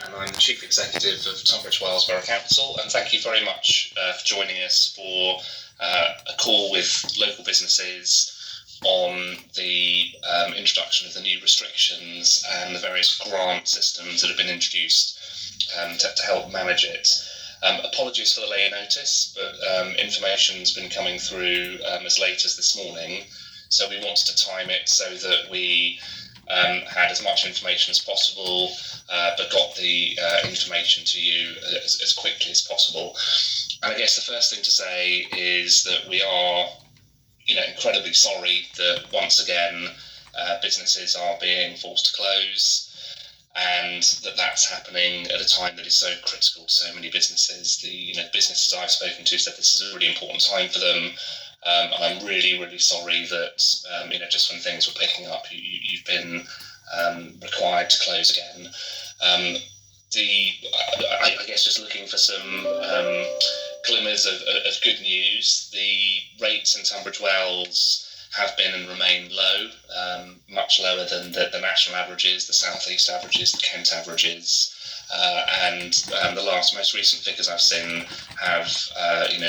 and I'm the Chief Executive of Tunbridge Wells Borough Council, and thank you very much for joining us for a call with local businesses on the introduction of the new restrictions and the various grant systems that have been introduced to help manage it. Apologies for the late notice, but information's been coming through as late as this morning, so we wanted to time it so that we had as much information as possible, but got the information to you as quickly as possible. And I guess the first thing to say is that we are, incredibly sorry that once again businesses are being forced to close, and that's happening at a time that is so critical to so many businesses. The businesses I've spoken to said this is a really important time for them. And I'm really, really sorry that, just when things were picking up, you've been required to close again. I guess just looking for some glimmers of good news, the rates in Tunbridge Wells have been and remain low, much lower than the national averages, the South East averages, the Kent averages. And the most recent figures I've seen have,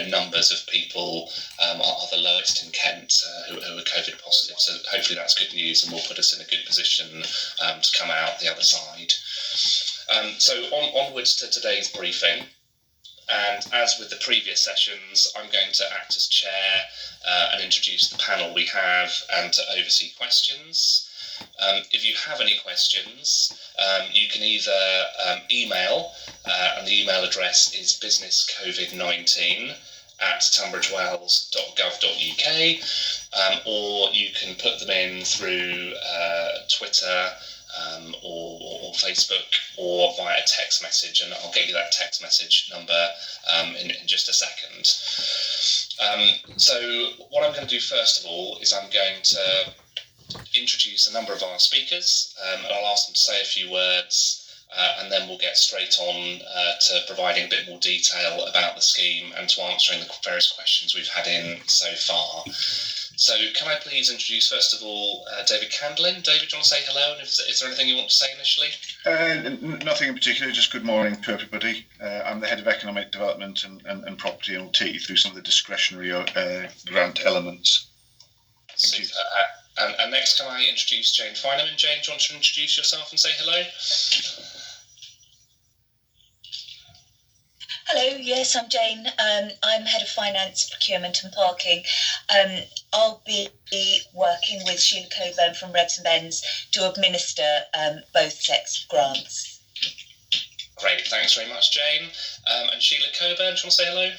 numbers of people are the lowest in Kent who are COVID positive. So hopefully that's good news and will put us in a good position to come out the other side. So onwards to today's briefing. And as with the previous sessions, I'm going to act as chair and introduce the panel we have and to oversee questions. If you have any questions, you can either email, and the email address is businesscovid19@tunbridgewells.gov.uk, or you can put them in through Twitter or Facebook or via text message, and I'll get you that text message number in just a second. So what I'm going to do first of all is I'm going to introduce a number of our speakers, and I'll ask them to say a few words, and then we'll get straight on to providing a bit more detail about the scheme and to answering the various questions we've had in so far. So can I please introduce first of all David Candlin. David, do you want to say hello, and is there anything you want to say initially? Nothing in particular, just good morning to everybody. I'm the Head of Economic Development and Property, and will take you through some of the discretionary grant elements. Thank you. And next, can I introduce Jane Fineman? Jane, do you want to introduce yourself and say hello? Hello, yes, I'm Jane. I'm Head of Finance, Procurement and Parking. I'll be working with Sheila Coburn from Rebs and Bens to administer both sets of grants. Great, thanks very much, Jane. And Sheila Coburn, do you want to say hello?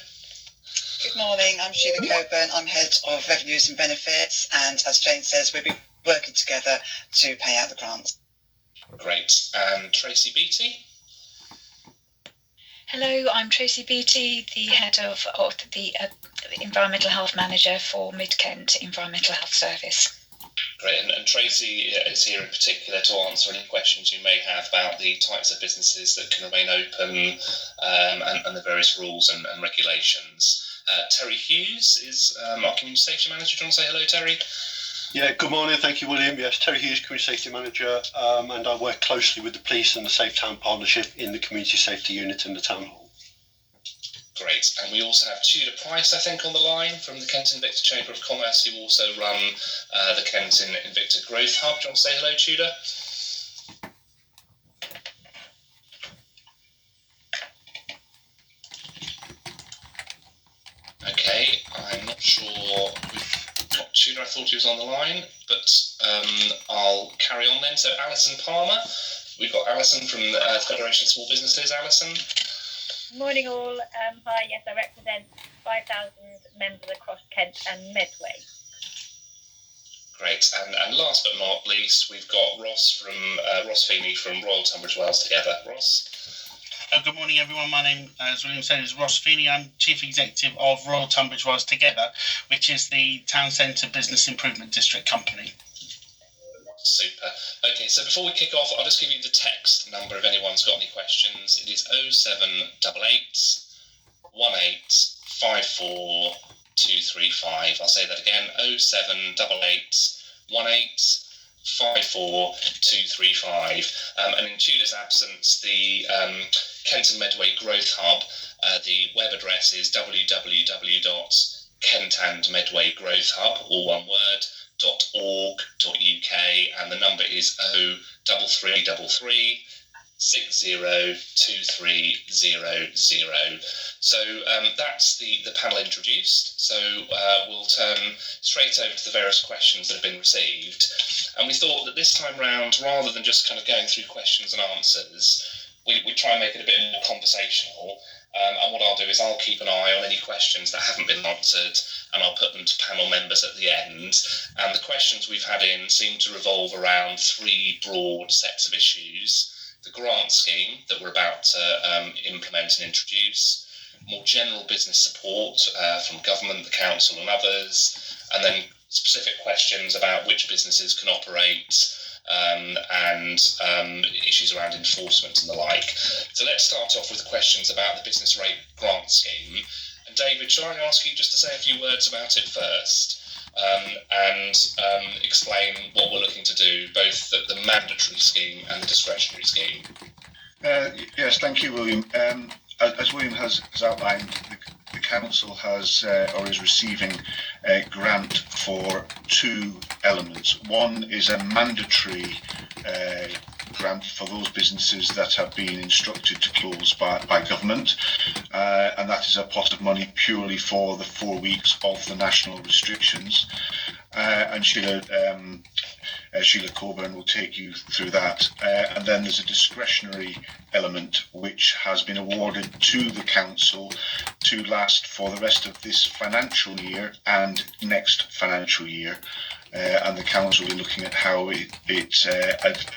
Good morning, I'm Sheila Coburn. I'm Head of Revenues and Benefits, and as Jane says, we'll be working together to pay out the grants. Great. And Tracy Beattie? Hello, I'm Tracy Beattie, the Head of the Environmental Health Manager for Mid-Kent Environmental Health Service. Great, and Tracy is here in particular to answer any questions you may have about the types of businesses that can remain open and the various rules and regulations. Terry Hughes is our Community Safety Manager. Do you want to say hello, Terry? Yeah, good morning. Thank you, William. Yes, Terry Hughes, Community Safety Manager, and I work closely with the police and the Safe Town Partnership in the Community Safety Unit in the Town Hall. Great. And we also have Tudor Price, I think, on the line from the Kent Invicta Chamber of Commerce, who also run the Kent Invicta Growth Hub. Do you want to say hello, Tudor? Okay, I'm not sure we've got Tudor. I thought he was on the line, but I'll carry on then. So Alison Palmer, we've got Alison from the Federation of Small Businesses. Alison? Morning all. Hi, yes, I represent 5,000 members across Kent and Medway. Great, and last but not least, we've got Ross Feeney from Royal Tunbridge Wells Together. Ross? Good morning, everyone. My name, as William said, is Ross Feeney. I'm Chief Executive of Royal Tunbridge Wells Together, which is the Town Centre Business Improvement District company. Super. Okay, so before we kick off, I'll just give you the text number if anyone's got any questions. It is 0788 1854 235. I'll say that again, 0788 18 54235. And in Tudor's absence, the Kent and Medway Growth Hub, the web address is www.kentandmedwaygrowthhub, all one word, .org.uk, and the number is 03333 602300. So that's the panel introduced. So we'll turn straight over to the various questions that have been received. And we thought that this time round, rather than just kind of going through questions and answers, we try and make it a bit more conversational. And what I'll do is I'll keep an eye on any questions that haven't been answered, and I'll put them to panel members at the end. And the questions we've had in seem to revolve around three broad sets of issues: the grant scheme that we're about to implement and introduce, more general business support from government, the council and others, and then specific questions about which businesses can operate, and issues around enforcement and the like. So let's start off with questions about the business rate grant scheme. And David, shall I ask you just to say a few words about it first, and explain what we're looking to do, both the mandatory scheme and the discretionary scheme? Yes, thank you, William. As William has outlined, the council has or is receiving a grant for two elements. One is a mandatory grant for those businesses that have been instructed to close by government, and that is a pot of money purely for the 4 weeks of the national restrictions. And Sheila Coburn will take you through that. And then there's a discretionary element which has been awarded to the council to last for the rest of this financial year and next financial year. And the council will be looking at how it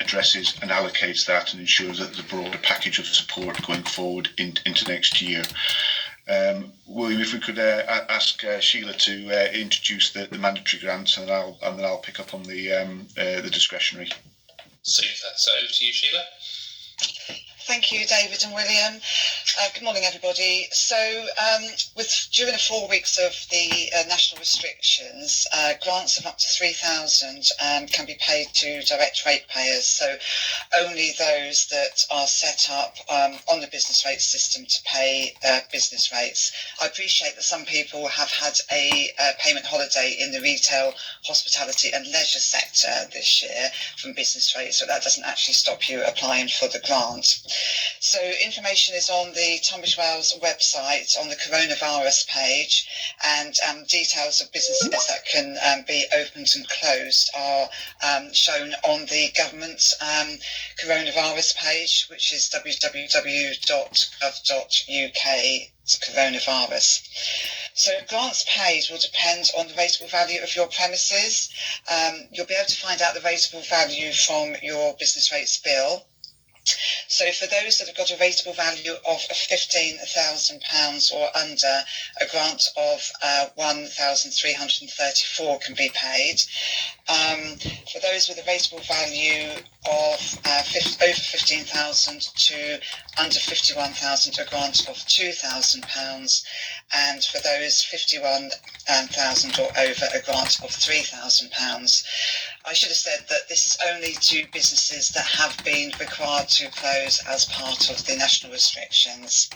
addresses and allocates that and ensures that there's a broader package of support going forward into next year. William, if we could ask Sheila to introduce the mandatory grants, and then I'll pick up on the discretionary. Super. So over to you, Sheila. Thank you, David and William. Good morning, everybody. So during the 4 weeks of the national restrictions, grants of up to 3,000 can be paid to direct ratepayers. So only those that are set up on the business rate system to pay business rates. I appreciate that some people have had a payment holiday in the retail, hospitality and leisure sector this year from business rates, so that doesn't actually stop you applying for the grant. So information is on the Tunbridge Wells website on the coronavirus page, and details of businesses that can be opened and closed are shown on the government's coronavirus page, which is www.gov.uk/coronavirus. So grants paid will depend on the rateable value of your premises. You'll be able to find out the rateable value from your business rates bill. So for those that have got a rateable value of £15,000 or under, a grant of £1,334 can be paid. For those with a rateable value of over 15,000 to under 51,000, a grant of £2,000, and for those 51,000 or over, a grant of £3,000. I should have said that this is only to businesses that have been required to close as part of the national restrictions.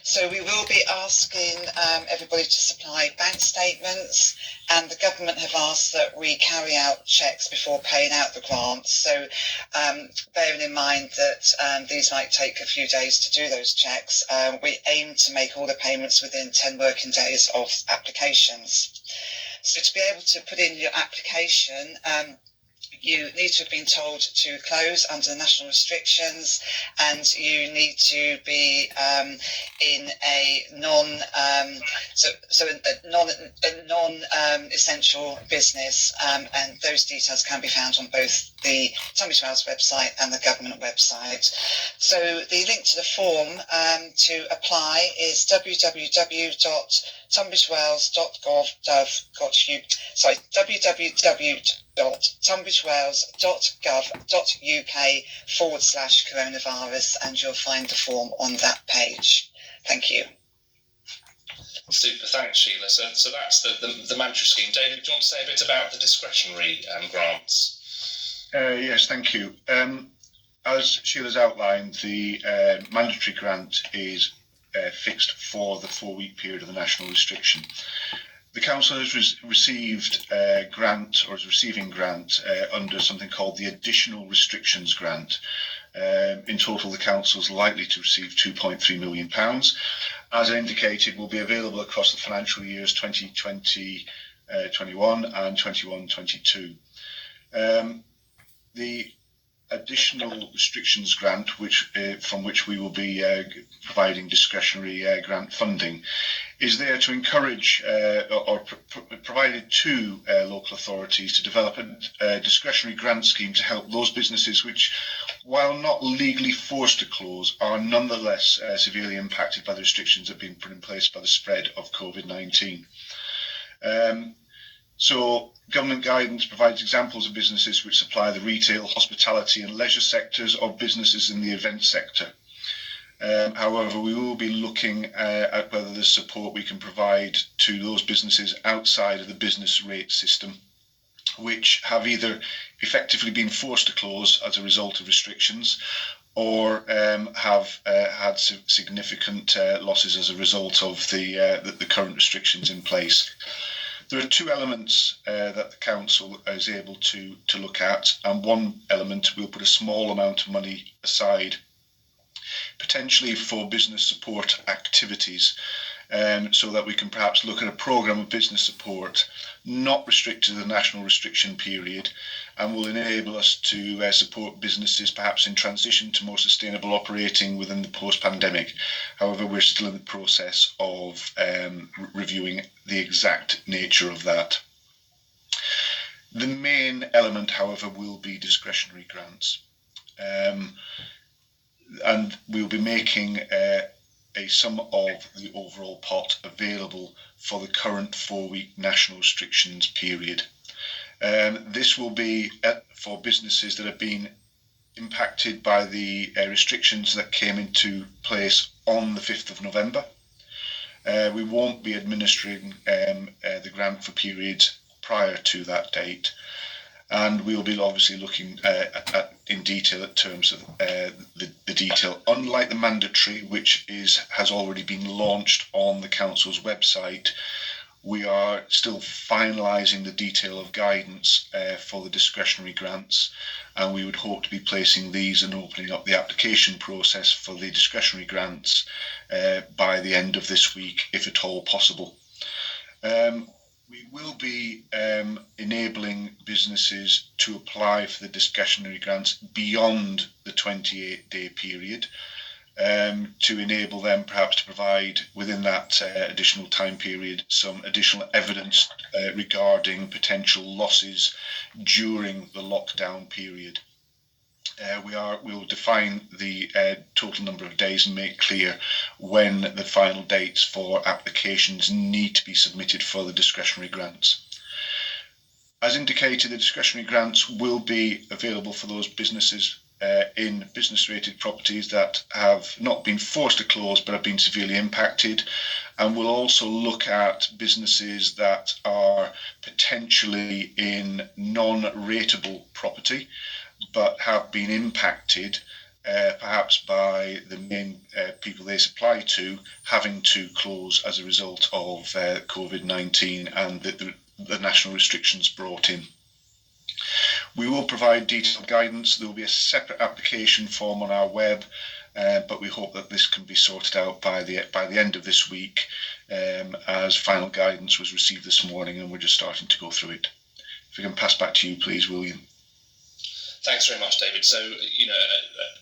So we will be asking everybody to supply bank statements, and the government have asked that we carry out checks before paying out the grants. So bearing in mind that these might take a few days to do those checks, we aim to make all the payments within 10 working days of applications. So to be able to put in your application, you need to have been told to close under the national restrictions, and you need to be in a non-essential business, and those details can be found on both the Tunbridge Wells website and the government website. So the link to the form to apply is www.tunbridgewells.gov.uk/coronavirus, and you'll find the form on that page. Thank you. Super, thanks, Sheila. So that's the mandatory scheme. David, do you want to say a bit about the discretionary grants? Yes, thank you. As Sheila's outlined, the mandatory grant is fixed for the 4-week period of the national restriction. The council has received grant, or is receiving grant under something called the Additional Restrictions Grant. In total, the council is likely to receive £2.3 million. As indicated, will be available across the financial years 2020-21 and 21-22. The Additional Restrictions Grant, from which we will be providing discretionary grant funding, is there to encourage or provided to local authorities to develop a discretionary grant scheme to help those businesses which, while not legally forced to close, are nonetheless severely impacted by the restrictions that have been put in place by the spread of COVID-19. So government guidance provides examples of businesses which supply the retail, hospitality and leisure sectors, or businesses in the event sector. However, we will be looking at whether there's support we can provide to those businesses outside of the business rate system, which have either effectively been forced to close as a result of restrictions, or have had significant losses as a result of the current restrictions in place. There are two elements that the council is able to look at, and one element will put a small amount of money aside, potentially for business support activities, so that we can perhaps look at a programme of business support not restricted to the national restriction period, and will enable us to support businesses perhaps in transition to more sustainable operating within the post-pandemic. However, we're still in the process of reviewing the exact nature of that. The main element, however, will be discretionary grants. And we'll be making a sum of the overall pot available for the current 4-week national restrictions period. This will be for businesses that have been impacted by the restrictions that came into place on the 5th of November. We won't be administering the grant for periods prior to that date, and we'll be obviously looking in detail at terms of the detail. Unlike the mandatory, which has already been launched on the council's website, we are still finalising the detail of guidance for the discretionary grants, and we would hope to be placing these and opening up the application process for the discretionary grants by the end of this week, if at all possible. We will be enabling businesses to apply for the discretionary grants beyond the 28-day period, to enable them perhaps to provide within that additional time period some additional evidence regarding potential losses during the lockdown period. We'll define the total number of days and make clear when the final dates for applications need to be submitted for the discretionary grants. As indicated, the discretionary grants will be available for those businesses in business rated properties that have not been forced to close but have been severely impacted, and we'll also look at businesses that are potentially in non-rateable property but have been impacted perhaps by the main people they supply to having to close as a result of COVID-19 and the national restrictions brought in. We will provide detailed guidance. There will be a separate application form on our web, but we hope that this can be sorted out by the end of this week, as final guidance was received this morning and we're just starting to go through it. If we can pass back to you, please, William. Thanks very much, David. So,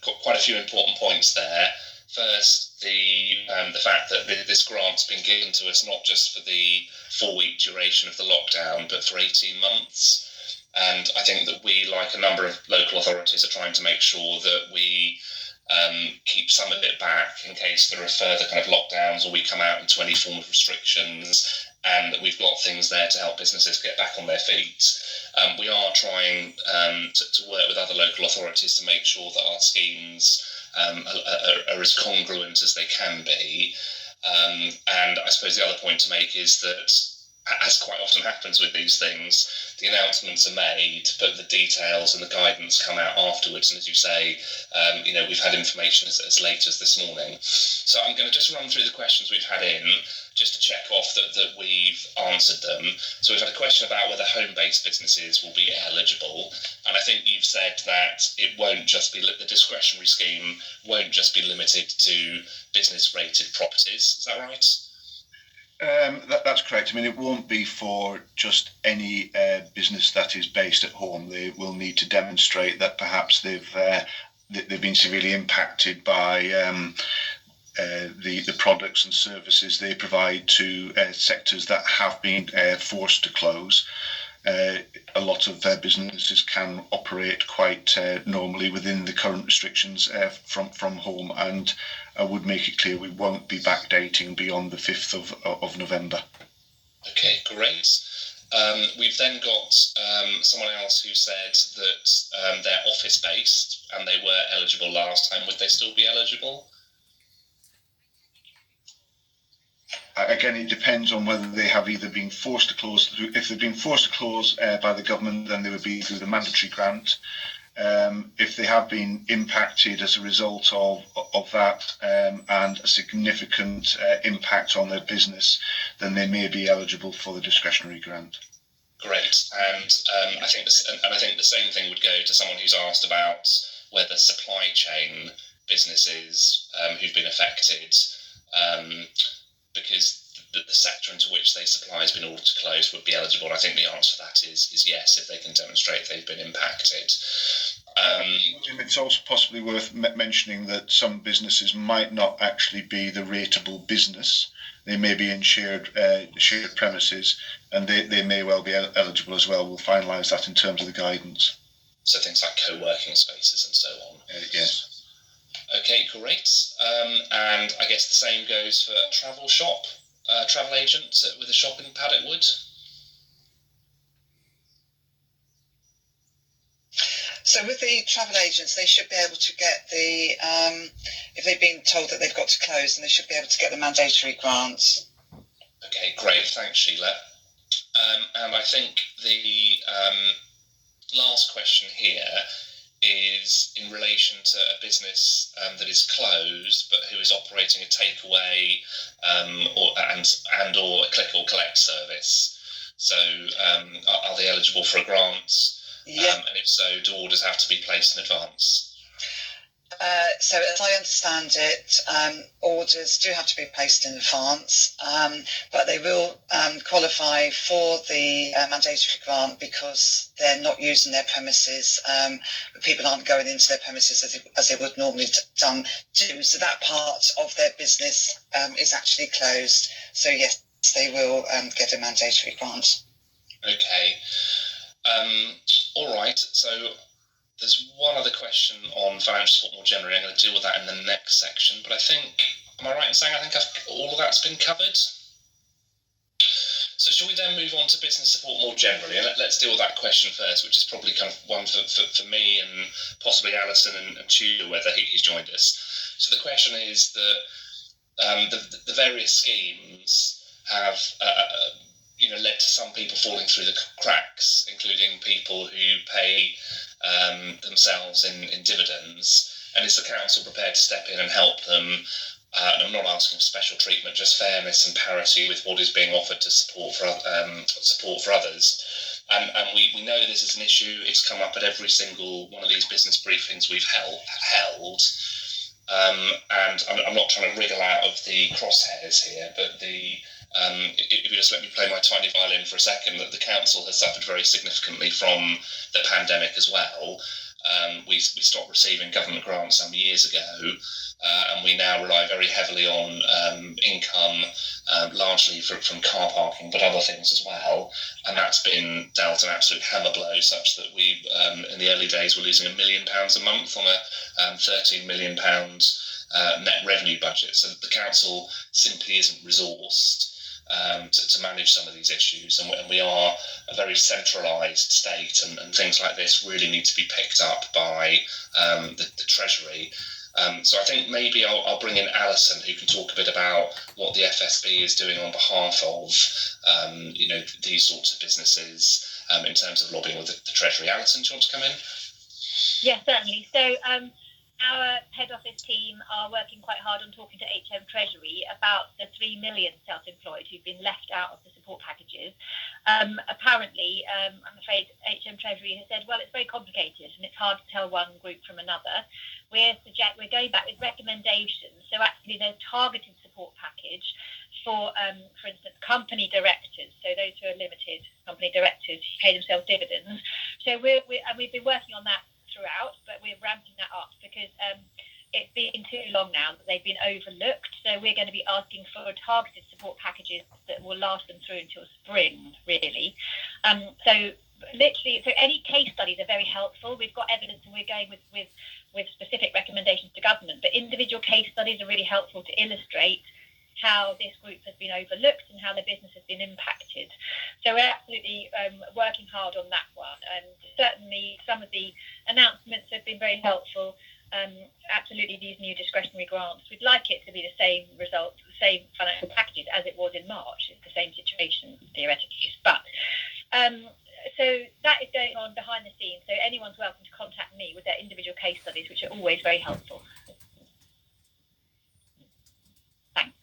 got quite a few important points there. First, the fact that this grant's been given to us not just for the 4-week duration of the lockdown, but for 18 months. And I think that we, like a number of local authorities, are trying to make sure that we keep some of it back in case there are further kind of lockdowns or we come out into any form of restrictions, and that we've got things there to help businesses get back on their feet. We are trying to work with other local authorities to make sure that our schemes are as congruent as they can be. And I suppose the other point to make is that as quite often happens with these things, the announcements are made, but the details and the guidance come out afterwards. And as you say, we've had information as late as this morning. So I'm going to just run through the questions we've had in, just to check off that we've answered them. So we've had a question about whether home-based businesses will be eligible. And I think you've said that it won't just be, the discretionary scheme won't just be limited to business-rated properties. Is that right? That's correct. I mean, it won't be for just any business that is based at home. They will need to demonstrate that perhaps they've been severely impacted by the products and services they provide to sectors that have been forced to close. A lot of businesses can operate quite normally within the current restrictions from home, and I would make it clear we won't be backdating beyond the 5th of November. Okay, great. We've then got someone else who said that they're office-based and they were eligible last time. Would they still be eligible? Again, it depends on whether they have either been forced to close. If they've been forced to close by the government, then they would be through the mandatory grant. If they have been impacted as a result of that and a significant impact on their business, then they may be eligible for the discretionary grant. Great, and I think the same thing would go to someone who's asked about whether supply chain businesses who've been affected, because the sector into which they supply has been ordered to close, would be eligible. And I think the answer to that is yes, if they can demonstrate they've been impacted. It's also possibly worth mentioning that some businesses might not actually be the rateable business. They may be in shared premises, and they may well be eligible as well. We'll finalise that in terms of the guidance. So things like co-working spaces and so on. Yes. Okay, great. And I guess the same goes for a travel agent with a shop in Paddock Wood. So with the travel agents, they should be able to get the, if they've been told that they've got to close, then they should be able to get the mandatory grants. Okay, great. Thanks, Sheila. And I think the last question here is in relation to a business that is closed but who is operating a takeaway or a click or collect service. So are they eligible for a grant? Yeah. And if so, do orders have to be placed in advance? So as I understand it, orders do have to be placed in advance, but they will qualify for the mandatory grant because they're not using their premises. People aren't going into their premises as they would normally do. So that part of their business is actually closed. So yes, they will get a mandatory grant. Okay. All right. So there's one other question on financial support more generally. I'm going to deal with that in the next section. But I think, am I right in saying all of that's been covered? So shall we then move on to business support more generally? And let's deal with that question first, which is probably kind of one for me and possibly Alison and Tudor, whether he's joined us. So the question is that the various schemes have led to some people falling through the cracks, including people who pay themselves in dividends. And is the council prepared to step in and help them? And I'm not asking for special treatment, just fairness and parity with what is being offered to support for others. And we know this is an issue. It's come up at every single one of these business briefings we've held. And I'm not trying to wriggle out of the crosshairs here, but if you just let me play my tiny violin for a second, that the council has suffered very significantly from the pandemic as well. We stopped receiving government grants some years ago, and we now rely very heavily on income, largely from car parking, but other things as well. And that's been dealt an absolute hammer blow, such that we, in the early days, were losing £1 million a month on a £13 million net revenue budget. So the council simply isn't resourced to manage some of these issues, and we are a very centralised state, and things like this really need to be picked up by the Treasury. So I think maybe I'll bring in Alison, who can talk a bit about what the FSB is doing on behalf of these sorts of businesses in terms of lobbying with the Treasury. Alison, do you want to come in? Yes, certainly. So our head office team are working quite hard on talking to HM Treasury about the 3 million self-employed who've been left out of the support packages. Apparently, I'm afraid HM Treasury has said, well, it's very complicated and it's hard to tell one group from another. We're going back with recommendations. So actually, there's targeted support package for instance, company directors. So those who are limited company directors who pay themselves dividends. So we've been working on that throughout, but we're ramping that up because it's been too long now that they've been overlooked. So we're going to be asking for targeted support packages that will last them through until spring, really. So any case studies are very helpful. We've got evidence and we're going with specific recommendations to government, but individual case studies are really helpful to illustrate how this group has been overlooked and how the business has been impacted. So we're absolutely working hard on that one. And certainly some of the announcements have been very helpful. Absolutely these new discretionary grants, we'd like it to be the same results, the same financial packages as it was in March. It's the same situation, theoretically. But so that is going on behind the scenes. So anyone's welcome to contact me with their individual case studies, which are always very helpful. Thanks.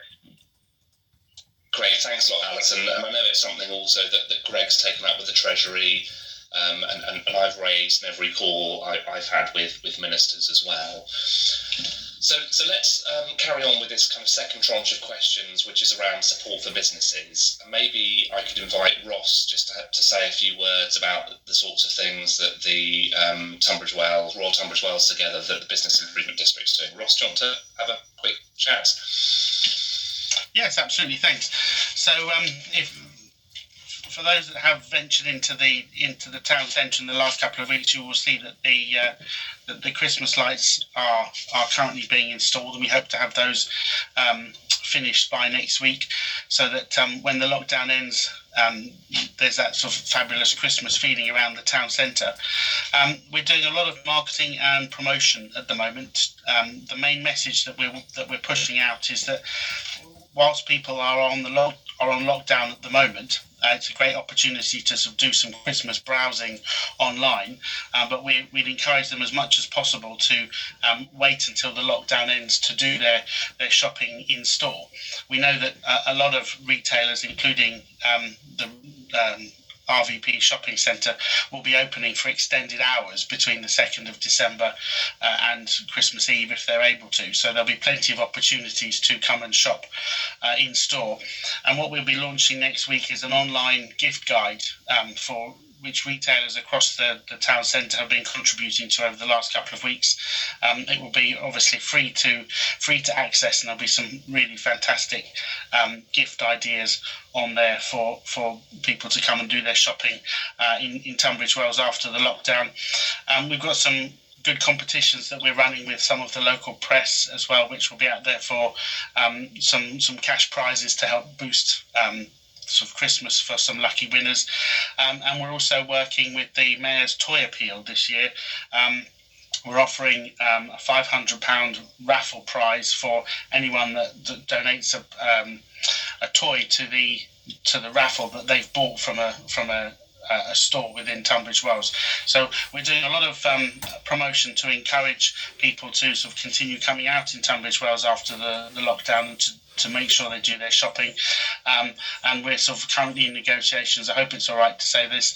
Great, thanks a lot, Alison. And I know it's something also that Greg's taken up with the Treasury, and I've raised in every call I've had with ministers as well. So let's carry on with this kind of second tranche of questions, which is around support for businesses. And maybe I could invite Ross just to say a few words about the sorts of things that the Royal Tunbridge Wells Together, that the Business Improvement District is doing. Ross, do you want to have a quick chat? Yes, absolutely. Thanks. So, for those that have ventured into the town centre in the last couple of weeks, you will see that the Christmas lights are currently being installed, and we hope to have those finished by next week, so that when the lockdown ends, there's that sort of fabulous Christmas feeling around the town centre. We're doing a lot of marketing and promotion at the moment. The main message that we're pushing out is that whilst people are on lockdown at the moment, it's a great opportunity to sort of do some Christmas browsing online, but we'd encourage them as much as possible to wait until the lockdown ends to do their shopping in store. We know that a lot of retailers, including the RVP shopping centre, will be opening for extended hours between the 2nd of December and Christmas Eve if they're able to. So there'll be plenty of opportunities to come and shop in store. And what we'll be launching next week is an online gift guide for which retailers across the town centre have been contributing to over the last couple of weeks. It will be obviously free to access, and there'll be some really fantastic gift ideas on there for people to come and do their shopping in Tunbridge Wells after the lockdown. We've got some good competitions that we're running with some of the local press as well, which will be out there for some cash prizes to help boost sort of Christmas for some lucky winners. And we're also working with the Mayor's Toy Appeal this year. We're offering a £500 raffle prize for anyone that donates a toy to the raffle that they've bought from a store within Tunbridge Wells. So we're doing a lot of promotion to encourage people to sort of continue coming out in Tunbridge Wells after the lockdown, and to make sure they do their shopping. And we're sort of currently in negotiations, I hope it's all right to say this,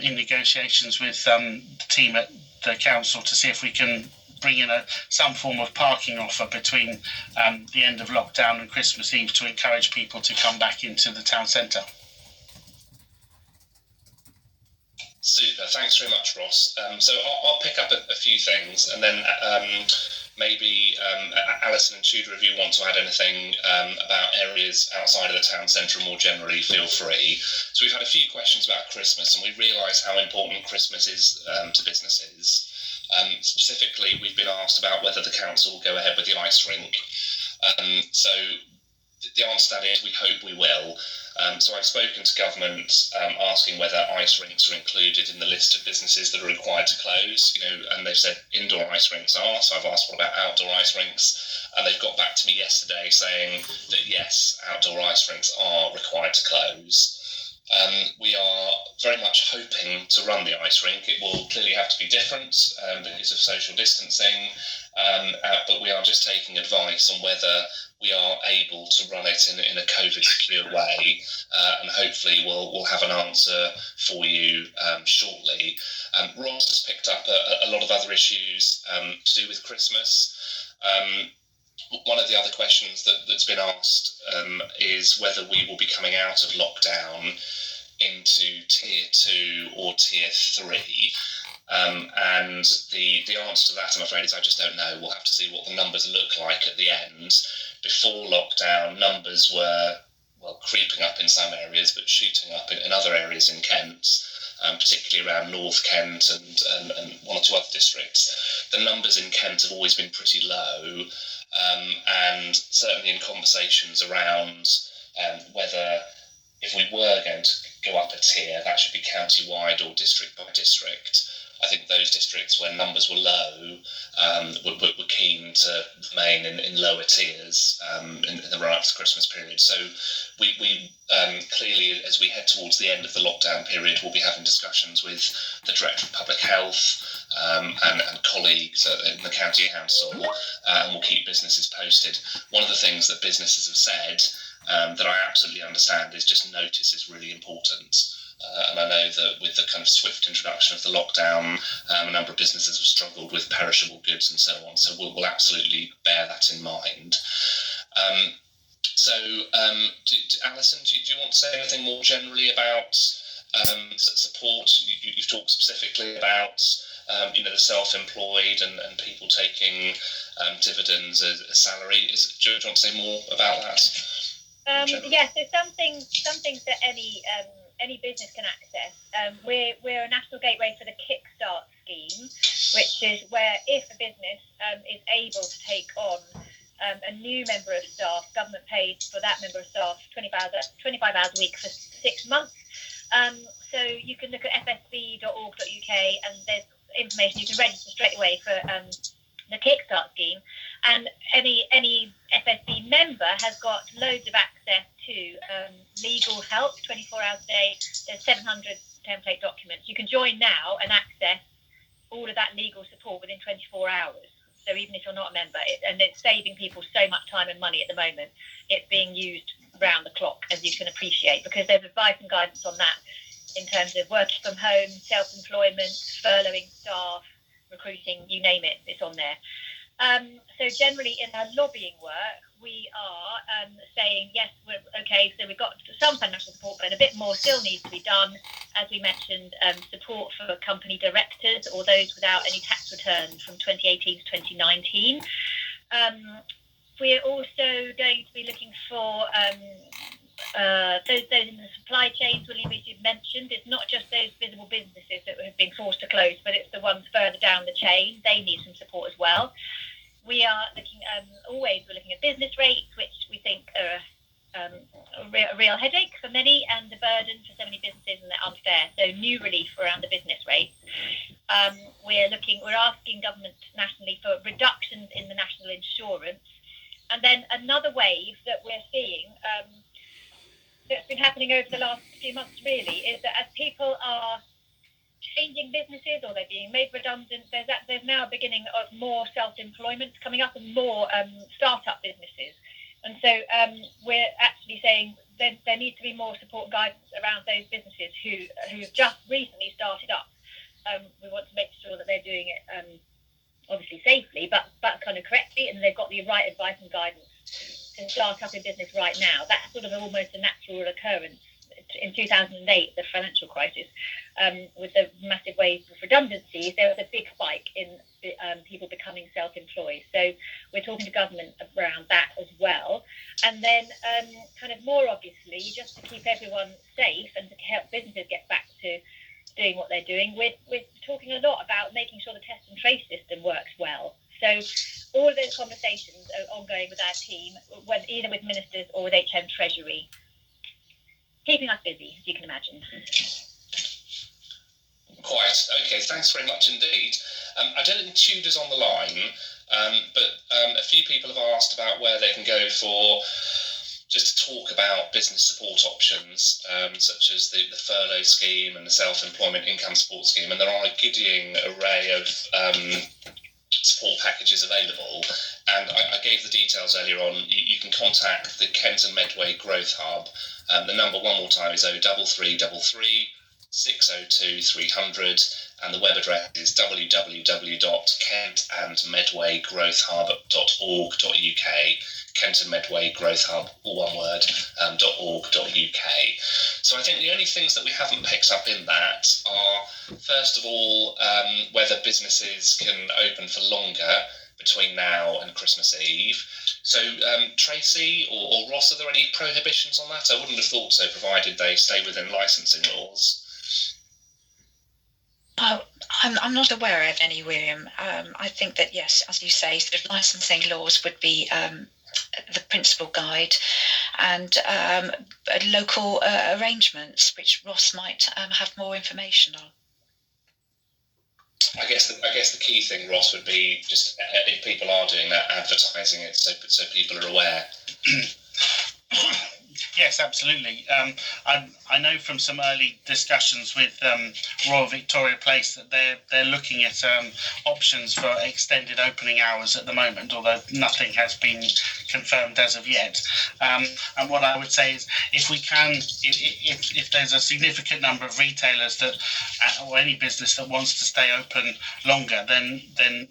in negotiations with the team at the council to see if we can bring in some form of parking offer between the end of lockdown and Christmas Eve to encourage people to come back into the town centre. Super, thanks very much, Ross. So I'll pick up a few things, and then maybe Alison and Tudor, if you want to add anything about areas outside of the town centre more generally, feel free. So we've had a few questions about Christmas, and we realise how important Christmas is to businesses. Specifically, we've been asked about whether the council will go ahead with the ice rink. So the answer to that is we hope we will. So I've spoken to government asking whether ice rinks are included in the list of businesses that are required to close, and they've said indoor ice rinks are. So I've asked what about outdoor ice rinks, and they've got back to me yesterday saying that yes, outdoor ice rinks are required to close. We are very much hoping to run the ice rink. It will clearly have to be different because of social distancing, but we are just taking advice on whether we are able to run it in a COVID secure way, and hopefully we'll have an answer for you shortly. Ross has picked up a lot of other issues to do with Christmas. One of the other questions that's been asked is whether we will be coming out of lockdown into tier 2 or tier 3. And the answer to that, I'm afraid, is I just don't know. We'll have to see what the numbers look like at the end. Before lockdown, numbers were, creeping up in some areas, but shooting up in other areas in Kent, particularly around North Kent and one or two other districts. The numbers in Kent have always been pretty low, and certainly in conversations around whether if we were going to go up a tier, that should be county-wide or district by district. I think those districts where numbers were low were keen to remain in lower tiers in the run-up to the Christmas period. So we clearly, as we head towards the end of the lockdown period, we'll be having discussions with the Director of Public Health and colleagues in the County Council, and we'll keep businesses posted. One of the things that businesses have said that I absolutely understand is just notice is really important. And I know that with the kind of swift introduction of the lockdown, a number of businesses have struggled with perishable goods and so on. So we'll absolutely bear that in mind. Alison, do you want to say anything more generally about support? You've talked specifically about the self-employed and people taking dividends as a salary. Do you want to say more about that? So some things that any business can access. We're a national gateway for the Kickstart scheme, which is where if a business is able to take on a new member of staff, government pays for that member of staff 25 hours a week for 6 months. So you can look at fsb.org.uk and there's information. You can register straight away for the Kickstart scheme, and any FSB member has got loads of access to legal help 24 hours a day. There's 700 template documents. You can join now and access all of that legal support within 24 hours. So even if you're not a member, it's saving people so much time and money at the moment. It's being used round the clock, as you can appreciate, because there's advice and guidance on that in terms of working from home, self-employment, furloughing staff, recruiting, you name it, it's on there. So generally in our lobbying work, we are saying, yes, we're okay, so we've got some financial support, but a bit more still needs to be done. As we mentioned, support for company directors or those without any tax returns from 2018 to 2019. We're also going to be looking for those in the supply chains, William, as you mentioned. It's not just those visible businesses that have been forced to close, but it's the ones further down the chain. They need some support as well. We are looking we're looking at business rates, which we think are a real headache for many and a burden for so many businesses, and they're unfair. So new relief around the business rates. We're asking government nationally for reductions in the national insurance. And then another wave that we're seeing that's been happening over the last few months really is that as people are changing businesses or they're being made redundant, there's now a beginning of more self-employment coming up and more start-up businesses. And so we're actually saying there needs to be more support and guidance around those businesses who've just recently started up. We want to make sure that they're doing it obviously safely, but kind of correctly, and they've got the right advice and guidance to start up in business right now. That's sort of almost a natural occurrence. In 2008, the financial crisis, with the massive wave of redundancies, there was a big spike in people becoming self-employed. So we're talking to government around that as well. And then kind of more obviously, just to keep everyone safe and to help businesses get back to doing what they're doing, we're talking a lot about making sure the test and trace system works well. So all of those conversations are ongoing with our team, either with ministers or with HM Treasury, keeping us busy, as you can imagine. Quite. Okay, thanks very much indeed. I don't think Tudor's on the line, but a few people have asked about where they can go for just to talk about business support options, such as the furlough scheme and the self-employment income support scheme, and there are a giddying array of support packages available. And I gave the details earlier on. You can contact the Kent and Medway Growth Hub. The number one more time is 03333 602 300, and the web address is www.kentandmedwaygrowthhub.org.uk. Kent and Medway Growth Hub, all one word, .org.uk. So I think the only things that we haven't picked up in that are, first of all, whether businesses can open for longer between now and Christmas Eve. So, Tracy or Ross, are there any prohibitions on that? I wouldn't have thought so, provided they stay within licensing laws. Oh, I'm not aware of any, William. I think that, yes, as you say, sort of licensing laws would be the principal guide, and local arrangements, which Ross might have more information on. I guess the key thing, Ross, would be just if people are doing that, advertising it so people are aware. Yes, absolutely. I know from some early discussions with Royal Victoria Place that they're looking at options for extended opening hours at the moment, although nothing has been confirmed as of yet. And what I would say is, if there's a significant number of retailers that, or any business that wants to stay open longer, then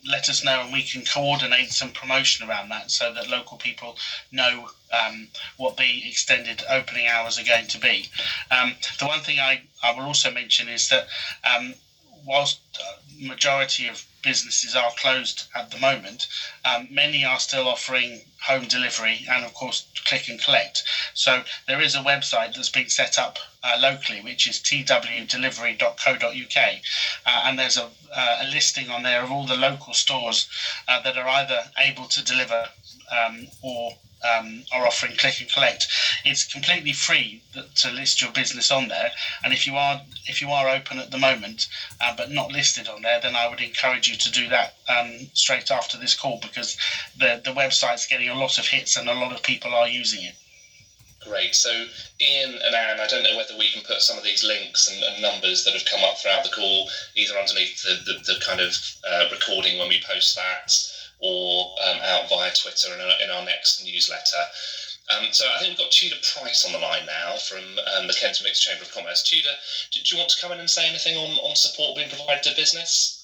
let us know and we can coordinate some promotion around that so that local people know what the extended opening hours are going to be. The one thing I will also mention is that whilst majority of businesses are closed at the moment, many are still offering home delivery and of course click and collect. So there is a website that's been set up locally, which is twdelivery.co.uk, and there's a listing on there of all the local stores that are either able to deliver or are offering click and collect. It's completely free to list your business on there, and if you are open at the moment but not listed on there, then I would encourage you to do that straight after this call, because the website's getting a lot of hits and a lot of people are using it. Great. So Ian and Anne, I don't know whether we can put some of these links and numbers that have come up throughout the call either underneath the kind of recording when we post that, or out via Twitter in our next newsletter. So I think we've got Tudor Price on the line now from the Kent and Mixed Chamber of Commerce. Tudor, do you want to come in and say anything on support being provided to business?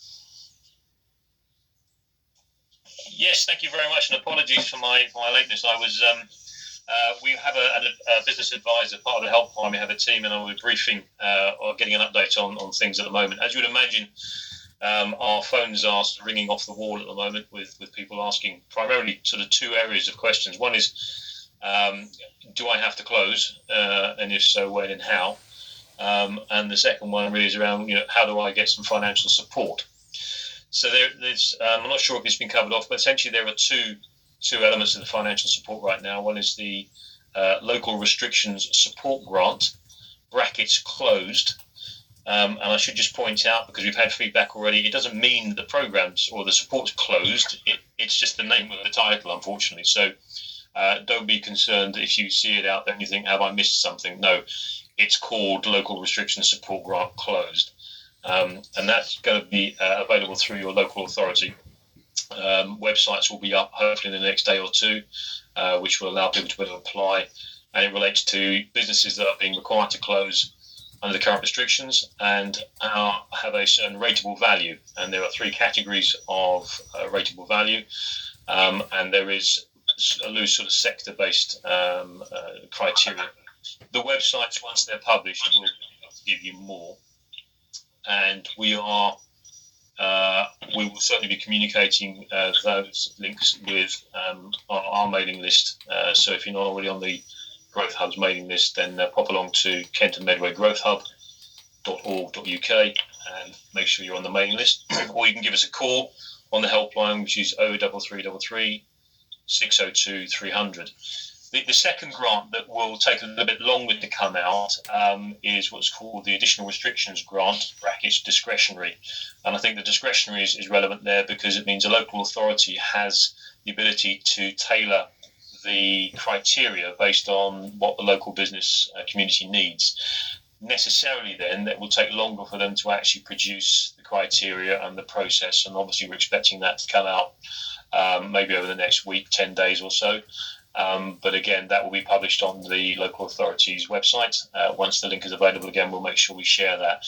Yes, thank you very much, and apologies for my lateness. I was we have a business advisor, part of the helpline. We have a team, and we're briefing or getting an update on things at the moment. As you would imagine, our phones are ringing off the wall at the moment with people asking primarily sort of two areas of questions. One is, do I have to close, and if so, when and how? And the second one really is around, how do I get some financial support? So there's I'm not sure if it's been covered off, but essentially there are two elements of the financial support right now. One is the local restrictions support grant, brackets closed. And I should just point out, because we've had feedback already, it doesn't mean the programs or the support's closed. It's just the name of the title, unfortunately. So don't be concerned if you see it out there and you think, have I missed something? No, it's called Local Restrictions Support Grant Closed. And that's going to be available through your local authority. Websites will be up hopefully in the next day or two, which will allow people to be able to apply. And it relates to businesses that are being required to close under the current restrictions and have a certain rateable value. And there are three categories of rateable value, and there is a loose sort of sector-based criteria. The websites, once they're published, will give you more. And we will certainly be communicating those links with our mailing list. So if you're not already on the Growth Hub's mailing list, then pop along to Kent and Medway Growthhub.org.uk and make sure you're on the mailing list. Or you can give us a call on the helpline, which is 03333 602 300. The second grant that will take a little bit longer to come out is what's called the Additional Restrictions Grant, brackets discretionary. And I think the discretionary is relevant there because it means a local authority has the ability to tailor the criteria based on what the local business community needs. Necessarily then, that will take longer for them to actually produce the criteria and the process. And obviously we're expecting that to come out maybe over the next week, 10 days or so. But again, that will be published on the local authority's website. Once the link is available again, we'll make sure we share that.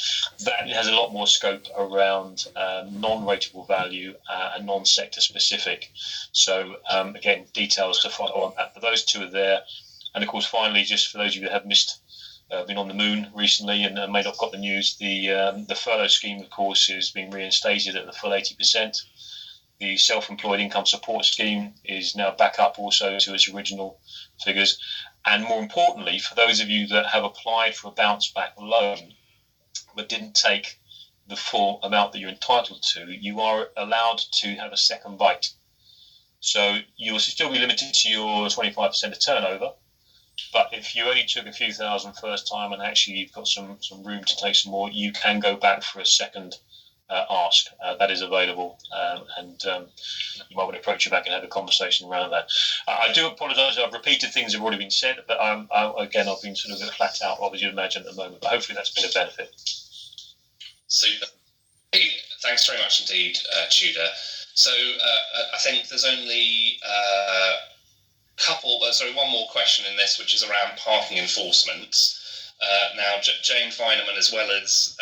That has a lot more scope around non-rateable value and non-sector specific. So again, details to follow on that. But those two are there. And of course, finally, just for those of you that have been on the moon recently and may not have got the news, the furlough scheme, of course, is being reinstated at the full 80%. The self-employed income support scheme is now back up also to its original figures. And more importantly, for those of you that have applied for a bounce back loan but didn't take the full amount that you're entitled to, you are allowed to have a second bite. So you will still be limited to your 25% of turnover. But if you only took a few thousand first time and actually you've got some room to take some more, you can go back for a second ask. That is available, and you might want to approach you back and have a conversation around that. I do apologise, I've repeated things that have already been said, but again, I've been sort of a bit flat out, as you'd imagine, at the moment, but hopefully that's been a benefit. Super. Thanks very much indeed, Tudor. So I think there's only one more question in this, which is around parking enforcement. Now, Jane Fineman, as well as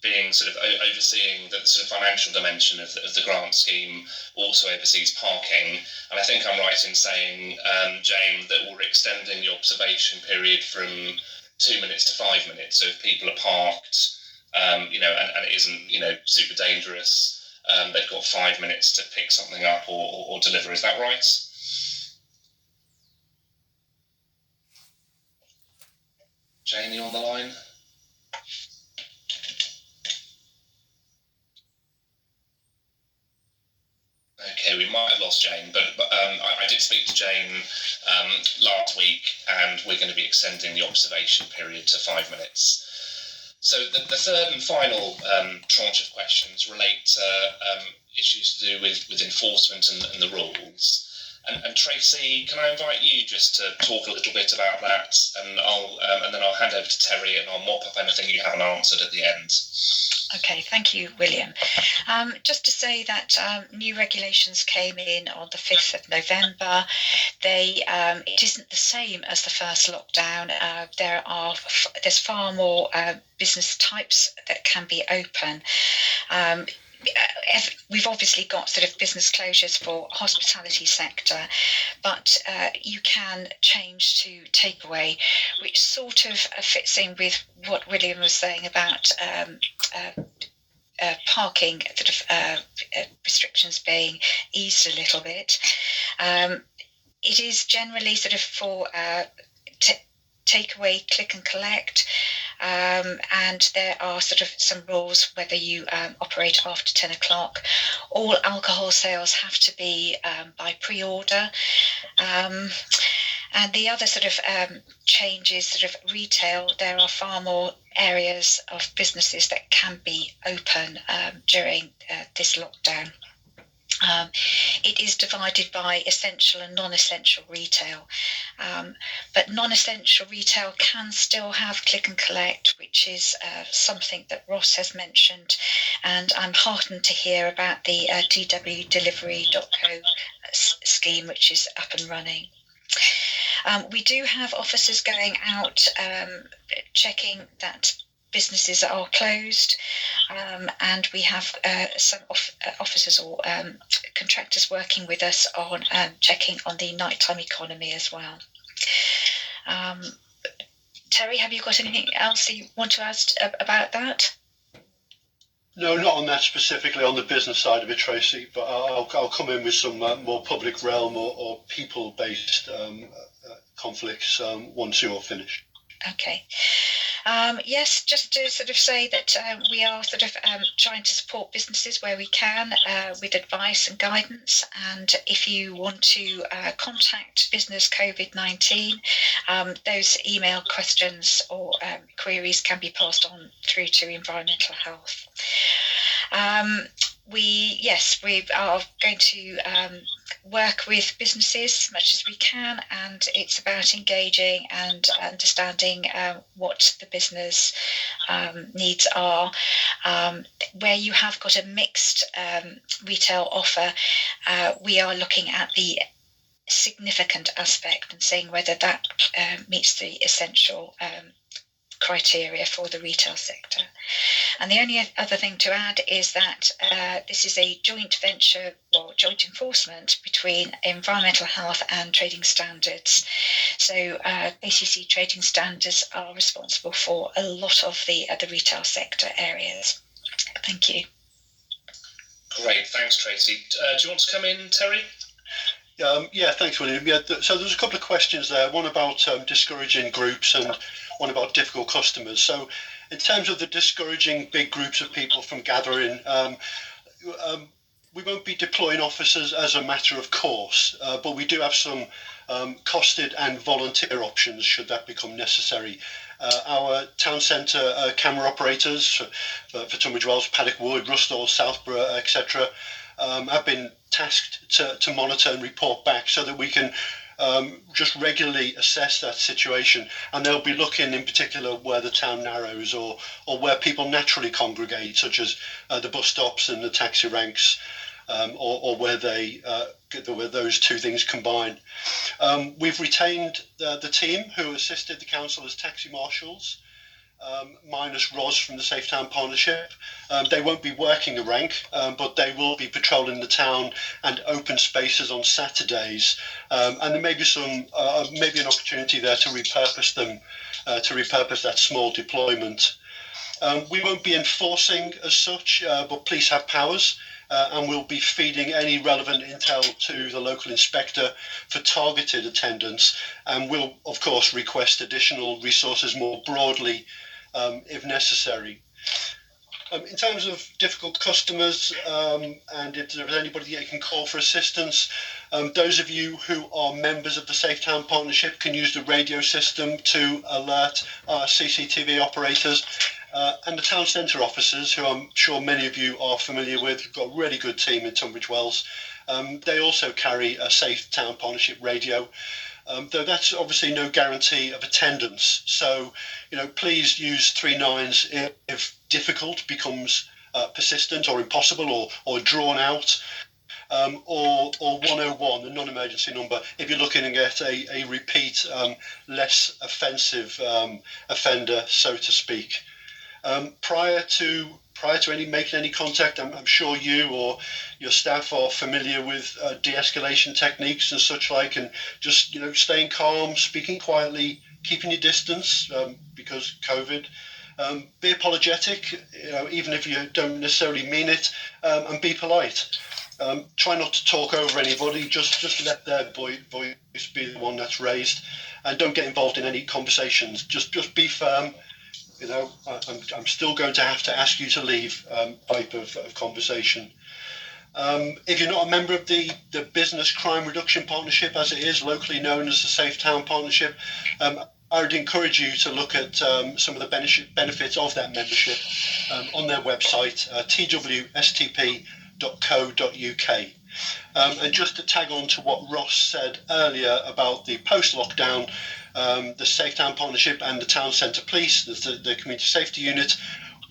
being sort of overseeing the sort of financial dimension of the grant scheme, also oversees parking. And I think I'm right in saying, Jane, that we're extending the observation period from 2 minutes to 5 minutes. So if people are parked, and it isn't, super dangerous, they've got 5 minutes to pick something up or deliver. Is that right? Jane, you on the line? Okay, we might have lost Jane, but I did speak to Jane last week, and we're going to be extending the observation period to 5 minutes. So the third and final tranche of questions relate to issues to do with enforcement and the rules. And Tracy, can I invite you just to talk a little bit about that, and then I'll hand over to Terry, and I'll mop up anything you haven't answered at the end. Okay, thank you, William. Just to say that new regulations came in on the 5th of November. It isn't the same as the first lockdown. There's far more business types that can be open. We've obviously got sort of business closures for hospitality sector, but you can change to takeaway, which sort of fits in with what William was saying about parking sort of restrictions being eased a little bit. It is generally sort of for takeaway, click and collect. And there are sort of some rules whether you operate after 10 o'clock. All alcohol sales have to be by pre-order. And the other sort of changes, sort of retail, there are far more areas of businesses that can be open during this lockdown. It is divided by essential and non-essential retail, but non-essential retail can still have click and collect, which is something that Ross has mentioned, and I'm heartened to hear about the dwdelivery.co scheme, which is up and running. We do have officers going out checking that businesses are closed, and we have some officers or contractors working with us on checking on the nighttime economy as well. Terry, have you got anything else that you want to ask about that? No, not on that specifically, on the business side of it, Tracy, but I'll come in with some more public realm or people-based conflicts once you're finished. Okay. Yes, just to sort of say that we are sort of trying to support businesses where we can with advice and guidance. And if you want to contact Business COVID-19, those email questions or queries can be passed on through to Environmental Health. We are going to work with businesses as much as we can, and it's about engaging and understanding what the business needs are. Where you have got a mixed retail offer, we are looking at the significant aspect and seeing whether that meets the essential criteria for the retail sector. And the only other thing to add is that this is a joint venture or joint enforcement between Environmental Health and Trading Standards. So ACC Trading Standards are responsible for a lot of the other retail sector areas. Thank you. Great, thanks, Tracy. Do you want to come in, Terry? Yeah, thanks, William. Yeah, so there's a couple of questions there. One about discouraging groups and one about difficult customers. So in terms of the discouraging big groups of people from gathering, we won't be deploying officers as a matter of course, but we do have some costed and volunteer options should that become necessary. Our town centre camera operators for Tunbridge Wells, Paddock Wood, Rustall, Southborough, etc., have been tasked to monitor and report back so that we can just regularly assess that situation, and they'll be looking in particular where the town narrows or where people naturally congregate, such as the bus stops and the taxi ranks, or where where those two things combine. We've retained the team who assisted the council as taxi marshals, minus Ros from the Safe Town Partnership. They won't be working the rank, but they will be patrolling the town and open spaces on Saturdays. And there may be maybe an opportunity there to repurpose them, to repurpose that small deployment. We won't be enforcing as such, but police have powers. And we'll be feeding any relevant intel to the local inspector for targeted attendance, and we'll of course request additional resources more broadly if necessary. In terms of difficult customers, and if there's anybody that can call for assistance, those of you who are members of the Safe Town Partnership can use the radio system to alert our CCTV operators. And the town centre officers, who I'm sure many of you are familiar with. We've got a really good team in Tunbridge Wells. They also carry a Safe Town Partnership radio, though that's obviously no guarantee of attendance. So, please use 39s if difficult becomes persistent or impossible or drawn out, or 101, the non-emergency number, if you're looking to get a repeat, less offensive offender, so to speak. Prior to making any contact, I'm sure you or your staff are familiar with de-escalation techniques and such like, and just staying calm, speaking quietly, keeping your distance because COVID. Be apologetic, even if you don't necessarily mean it, and be polite. Try not to talk over anybody. Just let their voice be the one that's raised, and don't get involved in any conversations. Just be firm. I'm still going to have to ask you to leave type of conversation. If you're not a member of the Business Crime Reduction Partnership, as it is locally known as the Safe Town Partnership, I would encourage you to look at some of the benefits of that membership on their website, twstp.co.uk. And just to tag on to what Ross said earlier about the post-lockdown, the Safe Town Partnership and the Town Centre Police, the Community Safety Unit,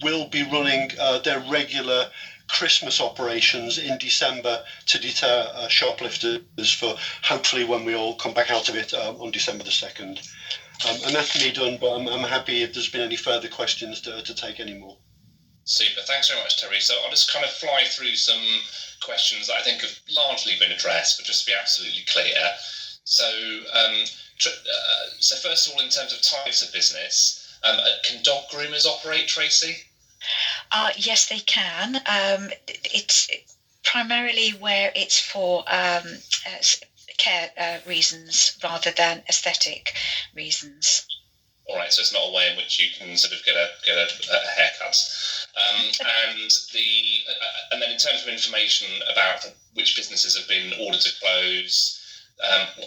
will be running their regular Christmas operations in December to deter shoplifters for hopefully when we all come back out of it on December the 2nd. And that's me done, but I'm happy if there's been any further questions to take any more. Super, thanks very much, Terry. So I'll just kind of fly through some questions that I think have largely been addressed, but just to be absolutely clear. So, so first of all, in terms of types of business, can dog groomers operate, Tracy? Yes, they can. It's primarily where it's for care reasons rather than aesthetic reasons. All right, so it's not a way in which you can sort of get a haircut. And then in terms of information about which businesses have been ordered to close,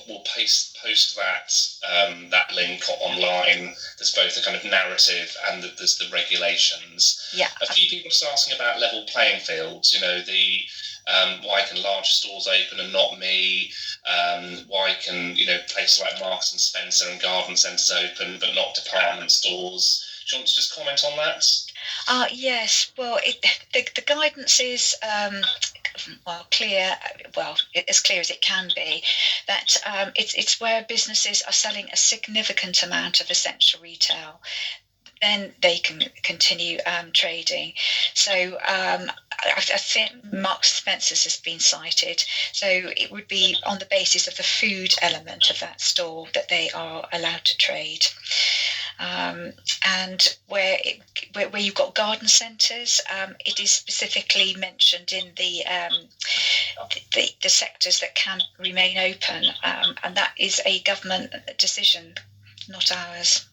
we'll post that link online. There's both the kind of narrative and there's the regulations. Yeah. A few people are asking about level playing fields. You know, why can large stores open and not me? Why can places like Marks and Spencer and garden centres open but not department stores? Do you want to just comment on that? Yes. Well, the guidance is clear. Well, as clear as it can be. That it's where businesses are selling a significant amount of essential retail, then they can continue trading. So I think Marks and Spencer's has been cited. So it would be on the basis of the food element of that store that they are allowed to trade. And where you've got garden centres, it is specifically mentioned in the sectors that can remain open, and that is a government decision, not ours.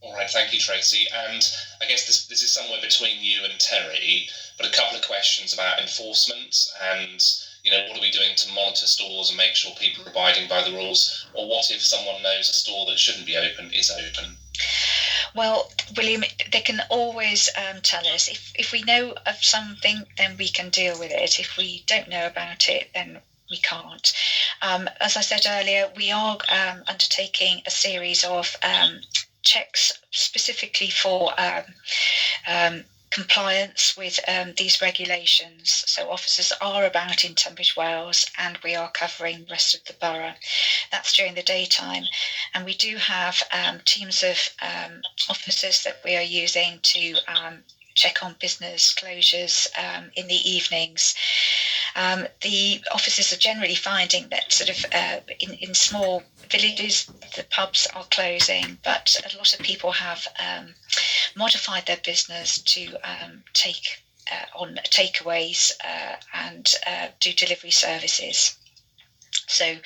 All right, thank you, Tracy. And I guess this is somewhere between you and Terry, but a couple of questions about enforcement and, what are we doing to monitor stores and make sure people are abiding by the rules? Or what if someone knows a store that shouldn't be open is open? Well, William, they can always tell us. If we know of something, then we can deal with it. If we don't know about it, then we can't. As I said earlier, we are undertaking a series of checks specifically for compliance with these regulations. So officers are about in Tunbridge Wells, and we are covering the rest of the borough. That's during the daytime, and we do have teams of officers that we are using to check on business closures in the evenings. The officers are generally finding that sort of in small villages, the pubs are closing, but a lot of people have modified their business to take on takeaways and do delivery services. So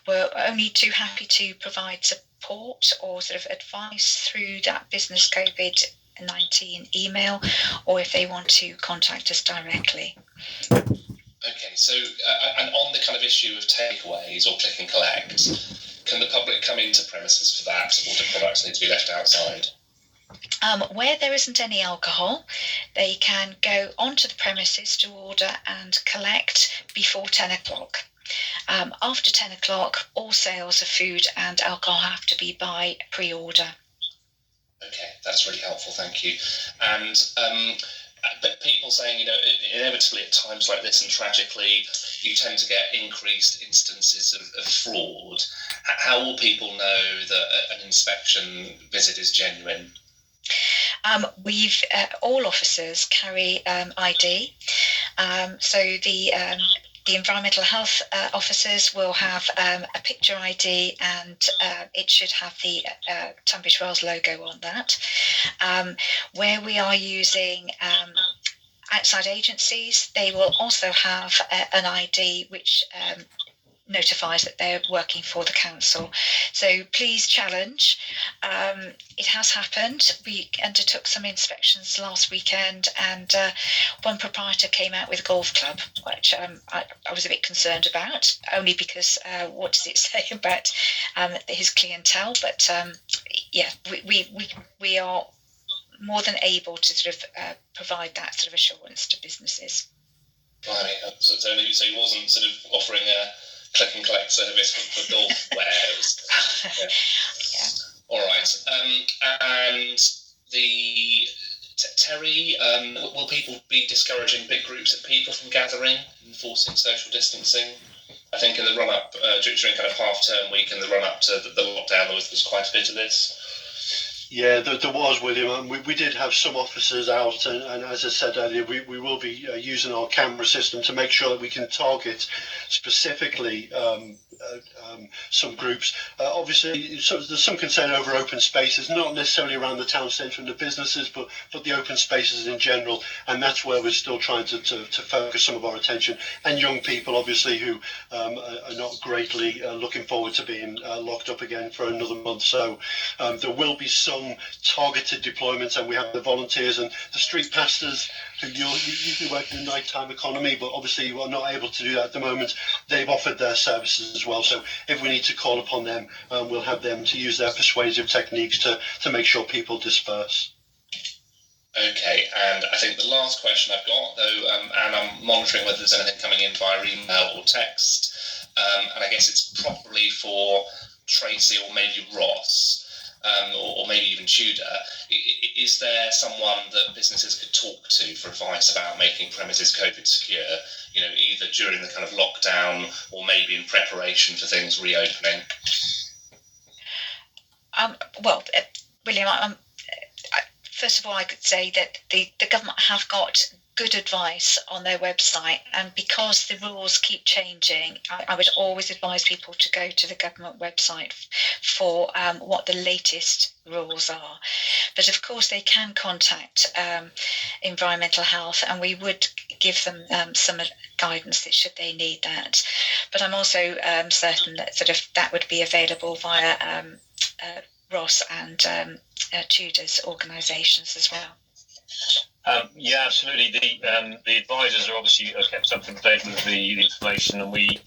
we're only too happy to provide support or sort of advice through that business COVID-19 email, or if they want to contact us directly. Okay, so and on the kind of issue of takeaways or click and collect, can the public come into premises for that, or do products need to be left outside? Where there isn't any alcohol, they can go onto the premises to order and collect before 10 o'clock. After 10 o'clock, all sales of food and alcohol have to be by pre-order. Okay, that's really helpful, thank you. And but people saying, inevitably at times like this and tragically, you tend to get increased instances of fraud. How will people know that an inspection visit is genuine? We've all officers carry ID, so the environmental health officers will have a picture ID, and it should have the Tunbridge Wells logo on that. Where we are using outside agencies, they will also have an ID which notifies that they're working for the council. So please challenge. It has happened. We undertook some inspections last weekend, and one proprietor came out with a golf club, which I was a bit concerned about, only because what does it say about his clientele? But we are more than able to sort of provide that sort of assurance to businesses. Blimey, so he wasn't sort of offering a click and collect service for golf wares. Yeah. All right. And the Terry, will people be discouraging big groups of people from gathering, enforcing social distancing? I think in the run up during kind of half-term week and the run up to the lockdown, there was quite a bit of this. Yeah, there was, William. We did have some officers out, and as I said earlier, we will be using our camera system to make sure that we can target specifically some groups. Obviously, there's some concern over open spaces, not necessarily around the town centre and the businesses, but the open spaces in general, and that's where we're still trying to focus some of our attention. And young people, obviously, who are not greatly looking forward to being locked up again for another month. So there will be some targeted deployments, and we have the volunteers and the street pastors who usually work in the nighttime economy, but obviously we're not able to do that at the moment. They've offered their services as well. So if we need to call upon them, we'll have them to use their persuasive techniques to make sure people disperse. Okay, and I think the last question I've got, though, and I'm monitoring whether there's anything coming in via email or text, and I guess it's probably for Tracy or maybe Ross, or maybe even Tudor. Is there someone that businesses could talk to for advice about making premises COVID secure, either during the kind of lockdown or maybe in preparation for things reopening? William, first of all, I could say that the government have got good advice on their website, and because the rules keep changing, I would always advise people to go to the government website for what the latest rules are. But of course they can contact environmental health, and we would give them some guidance that should they need that. But I'm also certain that that would be available via Ross and Tudor's organisations as well. Yeah, absolutely. The advisors are obviously kept up to date with the information, and we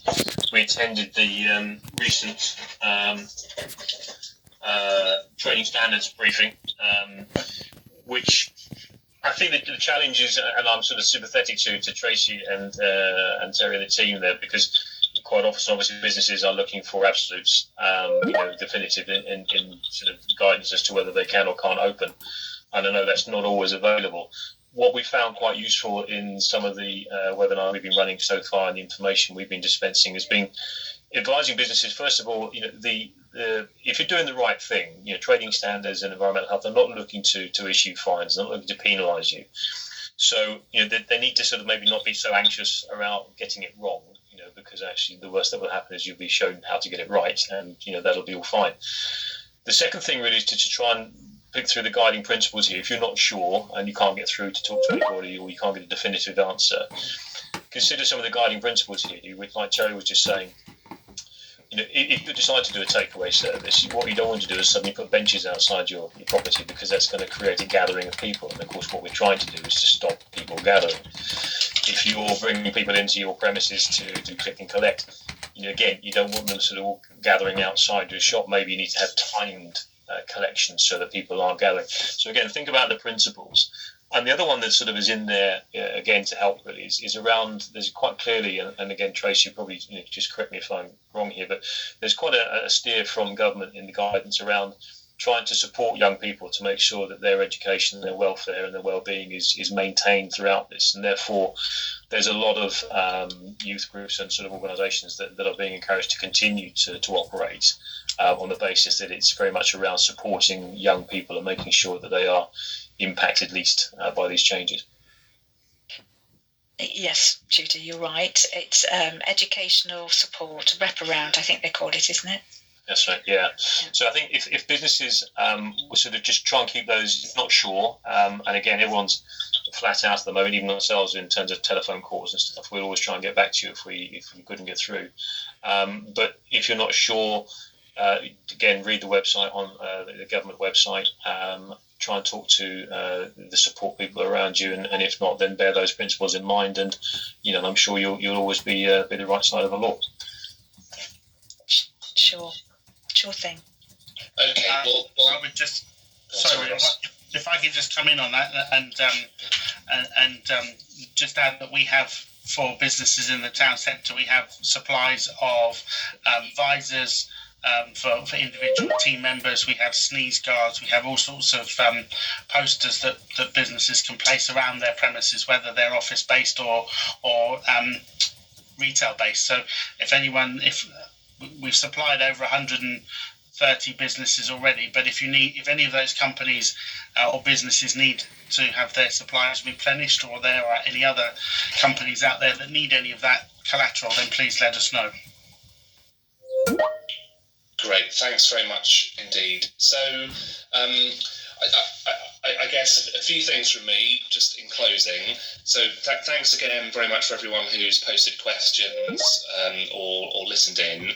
attended the recent trading standards briefing, which I think that the challenge is, and I'm sort of sympathetic to Tracy and Terry and the team there, because quite often, obviously, businesses are looking for absolutes, definitive in sort of guidance as to whether they can or can't open. And I know that's not always available. What we found quite useful in some of the webinars we've been running so far and the information we've been dispensing has been advising businesses, first of all, if you're doing the right thing, trading standards and environmental health are not looking to issue fines, they're not looking to penalise you. So, they need to sort of maybe not be so anxious about getting it wrong, because actually the worst that will happen is you'll be shown how to get it right, and, that'll be all fine. The second thing really is to try and pick through the guiding principles here. If you're not sure and you can't get through to talk to anybody, or you can't get a definitive answer, consider some of the guiding principles here, which, like Terry was just saying, if you decide to do a takeaway service, what you don't want to do is suddenly put benches outside your property, because that's going to create a gathering of people. And of course, what we're trying to do is to stop people gathering. If you're bringing people into your premises to do click and collect, again, you don't want them sort of all gathering outside your shop. Maybe you need to have timed collections so that people aren't gathering. So again, think about the principles. And the other one that sort of is in there, again, to help really is around, there's quite clearly, and again, Tracy, probably just correct me if I'm wrong here, but there's quite a steer from government in the guidance around trying to support young people to make sure that their education, their welfare and their well-being is maintained throughout this. And therefore, there's a lot of youth groups and sort of organisations that are being encouraged to continue to operate on the basis that it's very much around supporting young people and making sure that they are impacted least by these changes. Yes, Judy, you're right. It's educational support, wraparound, I think they call it, isn't it? That's right, yeah. So I think if businesses will sort of just try and keep those not sure, and again, everyone's flat out at the moment, even ourselves in terms of telephone calls and stuff, we'll always try and get back to you if we couldn't get through. But if you're not sure, again, read the website on the government website, try and talk to the support people around you, and if not, then bear those principles in mind, and I'm sure you'll always be the right side of the law. Sure thing. Okay. I would just if I could just come in on that and just add that we have, for businesses in the town centre, we have supplies of visors. For individual team members, we have sneeze guards, we have all sorts of posters that businesses can place around their premises, whether they're office based or retail based. So if we've supplied over 130 businesses already, but if any of those companies or businesses need to have their supplies replenished, or there are any other companies out there that need any of that collateral, then please let us know. Great, thanks very much indeed. So, I guess a few things from me, just in closing. So, thanks again very much for everyone who's posted questions or listened in.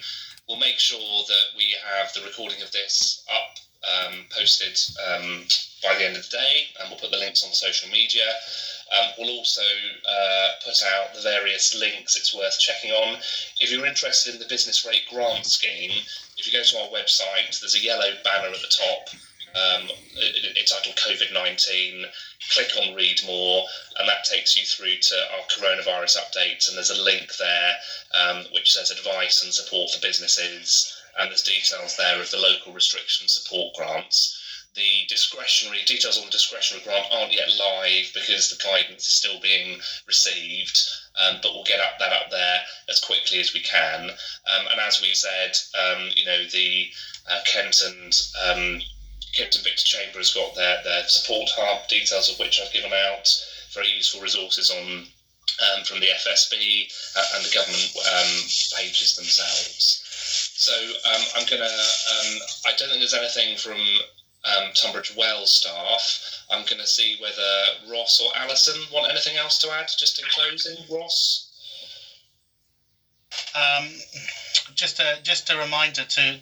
We'll make sure that we have the recording of this up, posted by the end of the day, and we'll put the links on social media. We'll also put out the various links it's worth checking on. If you're interested in the business rate grant scheme, if you go to our website, there's a yellow banner at the top entitled COVID-19. Click on Read More, and that takes you through to our coronavirus updates. And there's a link there which says advice and support for businesses, and there's details there of the local restriction support grants. The details on the discretionary grant aren't yet live because the guidance is still being received, but we'll get that up there as quickly as we can. And as we said, the Kent and Victor Chamber has got their support hub, details of which I've given out, very useful resources on from the FSB and the government pages themselves. So I don't think there's anything from Tunbridge Wells staff. I'm going to see whether Ross or Alison want anything else to add, just in closing. Ross? Just a reminder to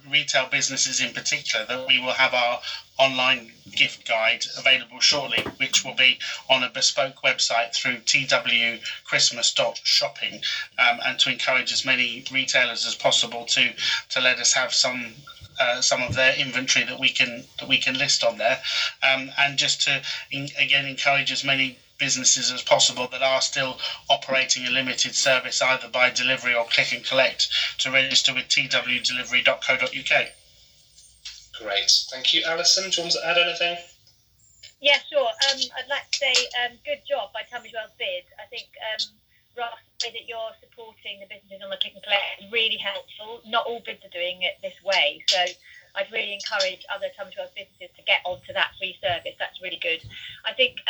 retail businesses in particular that we will have our online gift guide available shortly, which will be on a bespoke website through twchristmas.shopping, and to encourage as many retailers as possible to let us have some of their inventory that we can list on there, and just to again encourage as many businesses as possible that are still operating a limited service either by delivery or click and collect to register with twdelivery.co.uk. Great, thank you. Alison, do you want to add anything? Yeah, sure. I'd like to say good job by Tunbridge Wells Bid. I think Ross, the way that you're supporting the businesses on the click and collect is really helpful. Not all bids are doing it this way, so I'd really encourage other Tunbridge Wells businesses to get onto that free service. That's really good. I think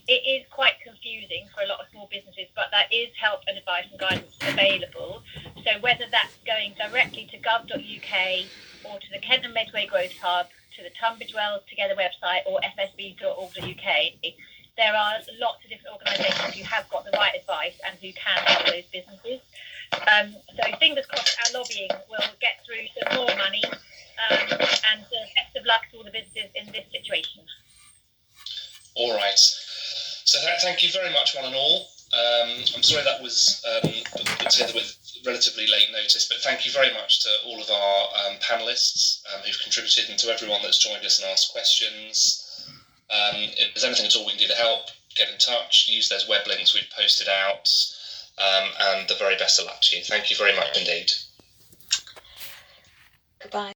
it is quite confusing for a lot of small businesses, but there is help and advice and guidance available. So whether that's going directly to gov.uk or to the Kent and Medway Growth Hub, to the Tunbridge Wells Together website or fsb.org.uk, there are lots of different organisations who have got the right advice and who can help those businesses. So fingers crossed our lobbying will get through some more money, and best of luck to all the businesses in this situation. All right. So thank you very much, one and all. I'm sorry that was put together with relatively late notice, but thank you very much to all of our panellists who've contributed, and to everyone that's joined us and asked questions. If there's anything at all we can do to help, get in touch, use those web links we've posted out, and the very best of luck to you. Thank you very much indeed. Goodbye.